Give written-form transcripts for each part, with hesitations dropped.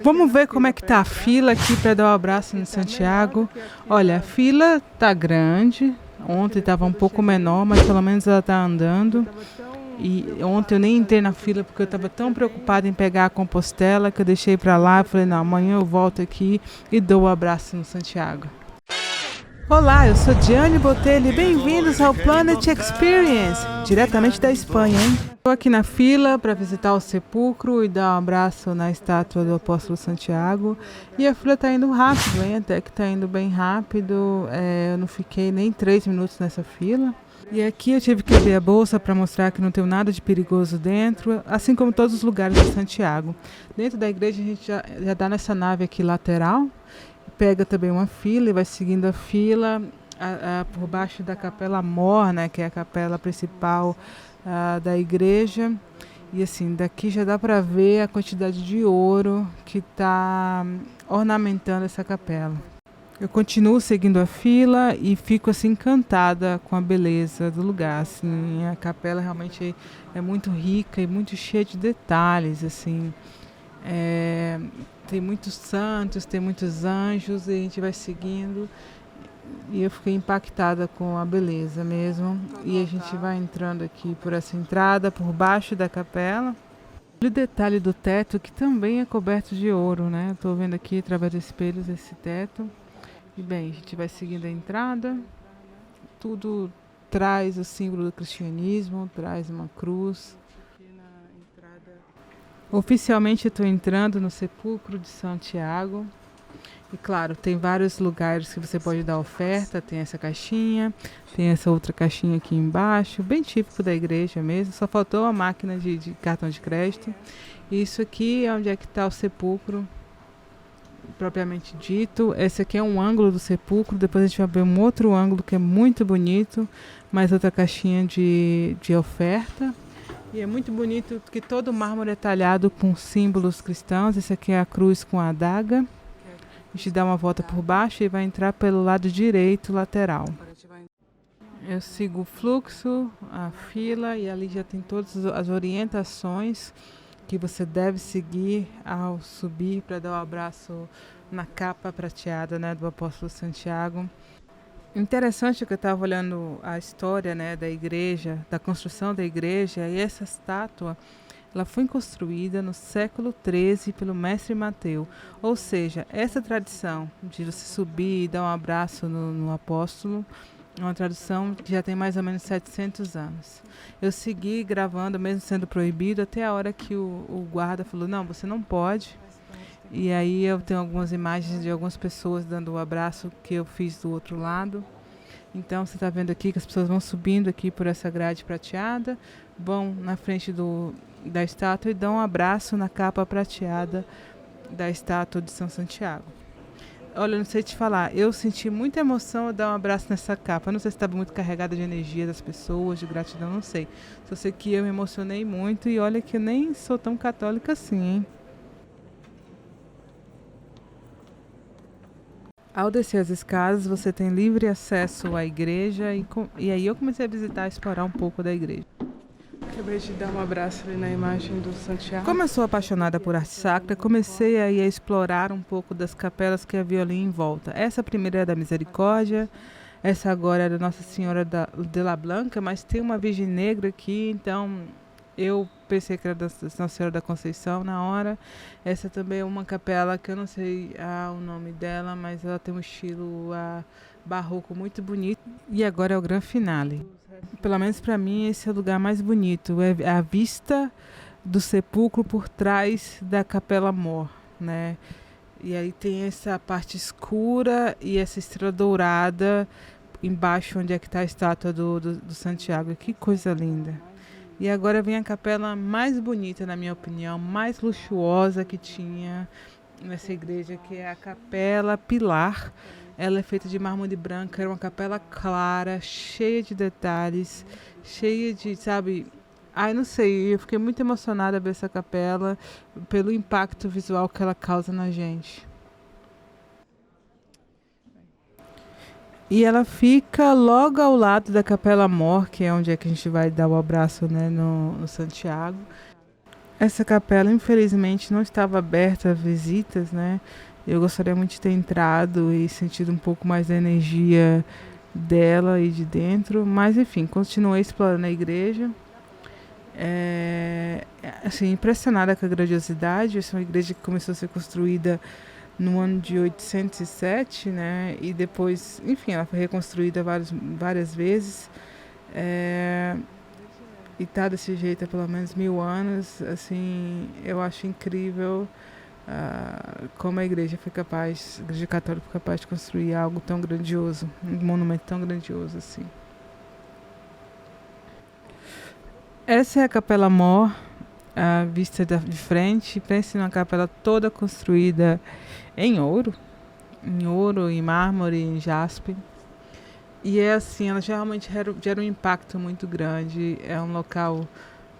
Vamos ver como é que tá a fila aqui para dar um abraço no Santiago. Olha, a fila tá grande. Ontem estava um pouco menor, mas pelo menos ela tá andando. E ontem eu nem entrei na fila porque eu estava tão preocupada em pegar a Compostela que eu deixei para lá. Eu falei, não, amanhã eu volto aqui e dou o abraço no Santiago. Olá, eu sou Diane Botelho e bem-vindos ao Planet Experience, diretamente da Espanha, hein? Estou aqui na fila para visitar o sepulcro e dar um abraço na estátua do apóstolo Santiago. E a fila está indo rápido, hein? Até que está indo bem rápido. Eu não fiquei nem 3 minutos nessa fila. E aqui eu tive que abrir a bolsa para mostrar que não tem nada de perigoso dentro, assim como todos os lugares de Santiago. Dentro da igreja a gente já dá nessa nave aqui lateral. Pega também uma fila e vai seguindo a fila por baixo da Capela Mor, né, que é a capela principal da igreja. E assim, daqui já dá para ver a quantidade de ouro que está ornamentando essa capela. Eu continuo seguindo a fila e fico assim encantada com a beleza do lugar. Assim, a capela realmente é muito rica e muito cheia de detalhes, assim. Tem muitos santos, tem muitos anjos, e a gente vai seguindo. E eu fiquei impactada com a beleza mesmo. E a gente vai entrando aqui por essa entrada, por baixo da capela. Olha o detalhe do teto, que também é coberto de ouro, né? Estou vendo aqui através dos espelhos esse teto. E bem, a gente vai seguindo a entrada. Tudo traz o símbolo do cristianismo, traz uma cruz. Oficialmente eu estou entrando no sepulcro de Santiago. E claro, tem vários lugares que você pode dar oferta. Tem essa caixinha, tem essa outra caixinha aqui embaixo, bem típico da igreja mesmo. Só faltou a máquina de cartão de crédito. E isso aqui é onde é que está o sepulcro, propriamente dito. Esse aqui é um ângulo do sepulcro. Depois a gente vai ver um outro ângulo que é muito bonito. Mais outra caixinha de oferta. E é muito bonito que todo o mármore é talhado com símbolos cristãos. Esse aqui é a cruz com a adaga. A gente dá uma volta por baixo e vai entrar pelo lado direito lateral. Eu sigo o fluxo, a fila, e ali já tem todas as orientações que você deve seguir ao subir para dar o abraço na capa prateada, né, do apóstolo Santiago. Interessante que eu estava olhando a história, né, da igreja, da construção da igreja, e essa estátua ela foi construída no século XIII pelo mestre Mateus. Ou seja, essa tradição de você subir e dar um abraço no apóstolo é uma tradição que já tem mais ou menos 700 anos. Eu segui gravando, mesmo sendo proibido, até a hora que o guarda falou, não, você não pode. E aí eu tenho algumas imagens de algumas pessoas dando o abraço que eu fiz do outro lado. Então você está vendo aqui que as pessoas vão subindo aqui por essa grade prateada, vão na frente da estátua e dão um abraço na capa prateada da estátua de São Santiago. Olha, eu não sei te falar, eu senti muita emoção ao dar um abraço nessa capa. Eu não sei se estava muito carregada de energia das pessoas, de gratidão, não sei. Só sei que eu me emocionei muito e olha que eu nem sou tão católica assim, hein? Ao descer as escadas, você tem livre acesso à igreja e aí eu comecei a visitar, explorar um pouco da igreja. Acabei de dar um abraço ali na imagem do Santiago. Como eu sou apaixonada por arte sacra, comecei aí a explorar um pouco das capelas que havia ali em volta. Essa primeira é da Misericórdia, essa agora é da Nossa Senhora de la Blanca, mas tem uma Virgem Negra aqui, então eu pensei que era da Nossa Senhora da Conceição na hora. Essa também é uma capela que eu não sei o nome dela, mas ela tem um estilo barroco muito bonito. E agora é o grande finale. Pelo menos para mim esse é o lugar mais bonito. É a vista do sepulcro por trás da Capela Mor, né? E aí tem essa parte escura e essa estrela dourada embaixo onde é que está a estátua do Santiago. Que coisa linda. E agora vem a capela mais bonita, na minha opinião, mais luxuosa que tinha nessa igreja, que é a Capela Pilar. Ela é feita de mármore branco, era uma capela clara, cheia de detalhes, cheia de, sabe... Ai, não sei, eu fiquei muito emocionada a ver essa capela, pelo impacto visual que ela causa na gente. E ela fica logo ao lado da Capela Mor, que é onde é que a gente vai dar o abraço, né, no Santiago. Essa capela, infelizmente, não estava aberta a visitas, né? Eu gostaria muito de ter entrado e sentido um pouco mais da energia dela e de dentro, mas enfim, continuei explorando a igreja. Assim, impressionada com a grandiosidade. Essa é uma igreja que começou a ser construída no ano de 807, né? E depois, enfim, ela foi reconstruída várias vezes. É, e está desse jeito há pelo menos 1000 anos. Assim, eu acho incrível como a igreja foi capaz, a igreja católica foi capaz de construir algo tão grandioso, um monumento tão grandioso assim. Essa é a Capela Mor, a vista de frente. Pense numa capela toda construída em ouro, em mármore, em jaspe. E é assim, ela realmente gera um impacto muito grande. É um local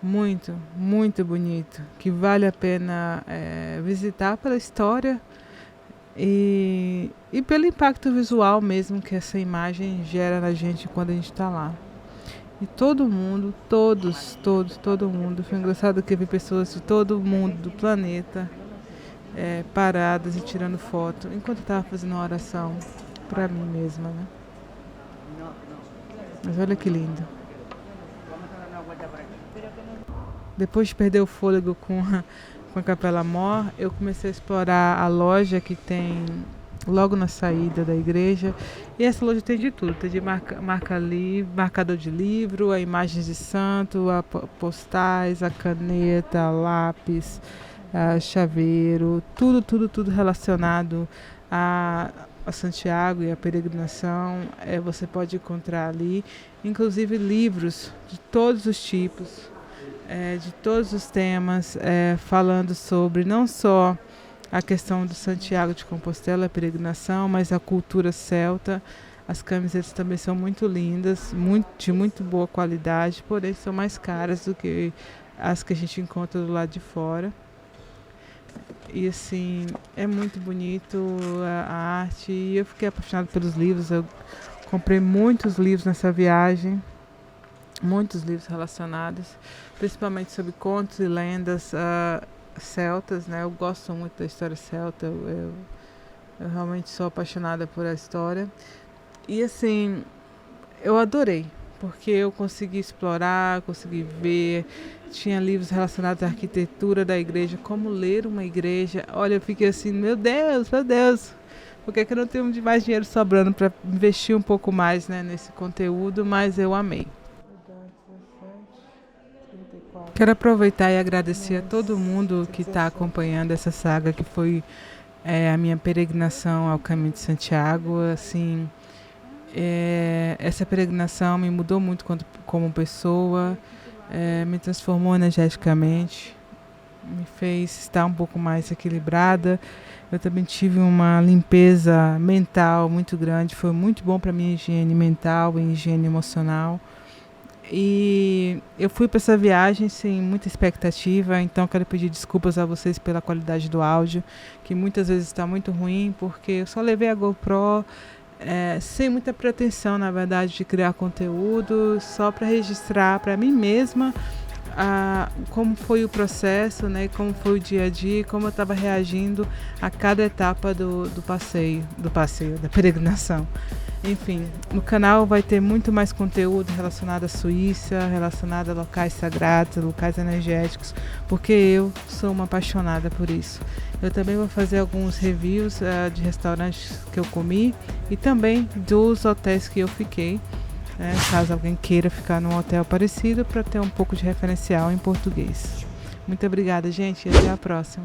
muito, muito bonito, que vale a pena visitar pela história e pelo impacto visual mesmo que essa imagem gera na gente quando a gente está lá. E todo mundo, todo mundo. Foi engraçado que eu vi pessoas de todo mundo do planeta paradas e tirando foto enquanto eu estava fazendo uma oração para mim mesma, né? Mas olha que lindo. Depois de perder o fôlego com a Capela Mor, eu comecei a explorar a loja que tem logo na saída da igreja. E essa loja tem de tudo. Tem de marcador de livro, a imagens de santo, a postais, a caneta, a lápis, a chaveiro, tudo relacionado a Santiago e a peregrinação. Você pode encontrar ali, inclusive livros de todos os tipos, de todos os temas, falando sobre não só a questão do Santiago de Compostela, a peregrinação, mas a cultura celta. As camisetas também são muito lindas, de muito boa qualidade, porém são mais caras do que as que a gente encontra do lado de fora. E assim, é muito bonito a arte, e eu fiquei apaixonada pelos livros. Eu comprei muitos livros nessa viagem, muitos livros relacionados, principalmente sobre contos e lendas celtas, né? Eu gosto muito da história celta, eu realmente sou apaixonada por a história. E assim, eu adorei, porque eu consegui explorar, consegui ver. Tinha livros relacionados à arquitetura da igreja, como ler uma igreja. Olha, eu fiquei assim, meu Deus, por que eu não tenho mais dinheiro sobrando para investir um pouco mais, né, nesse conteúdo? Mas eu amei. Quero aproveitar e agradecer a todo mundo que está acompanhando essa saga, que foi a minha peregrinação ao Caminho de Santiago. Assim, essa peregrinação me mudou muito como pessoa, me transformou energeticamente, me fez estar um pouco mais equilibrada. Eu também tive uma limpeza mental muito grande, foi muito bom para minha higiene mental e higiene emocional. E eu fui para essa viagem sem muita expectativa, então quero pedir desculpas a vocês pela qualidade do áudio, que muitas vezes está muito ruim, porque eu só levei a GoPro sem muita pretensão, na verdade, de criar conteúdo, só para registrar para mim mesma como foi o processo, né, como foi o dia a dia, como eu estava reagindo a cada etapa do passeio, da peregrinação. Enfim, no canal vai ter muito mais conteúdo relacionado à Suíça, relacionado a locais sagrados, locais energéticos, porque eu sou uma apaixonada por isso. Eu também vou fazer alguns reviews de restaurantes que eu comi e também dos hotéis que eu fiquei, caso alguém queira ficar num hotel parecido, para ter um pouco de referencial em português. Muito obrigada, gente, e até a próxima.